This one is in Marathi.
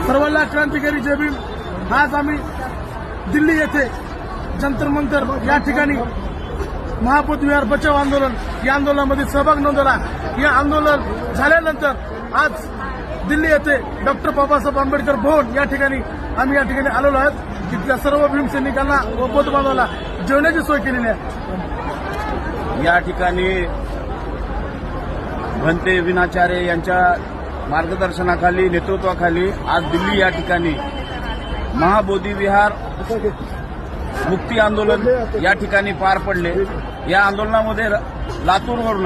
सर्वांना क्रांतिकारी जय भीम। आज आम्ही दिल्ली येथे जंतर मंतर या ठिकाणी महाबोधी विहार बचाव आंदोलन या आंदोलनामध्ये सहभाग नोंदवला। या आंदोलन झाल्यानंतर आज दिल्ली येथे डॉक्टर बाबासाहेब आंबेडकर भवन या ठिकाणी आम्ही आलेलो आहोत। तिथल्या सर्व भीमसैनिकांना व बौद्ध बांधवांना जेवणाची सोय केलेली आहे। या ठिकाणी भंते विनाचार्य यांच्या मार्गदर्शनाखाली नेतृत्वाखाली आज दिल्ली या ठिकाणी महाबोधी विहार मुक्ती आंदोलन या ठिकाणी पार पडले। या आंदोलनामध्ये लातूरवरून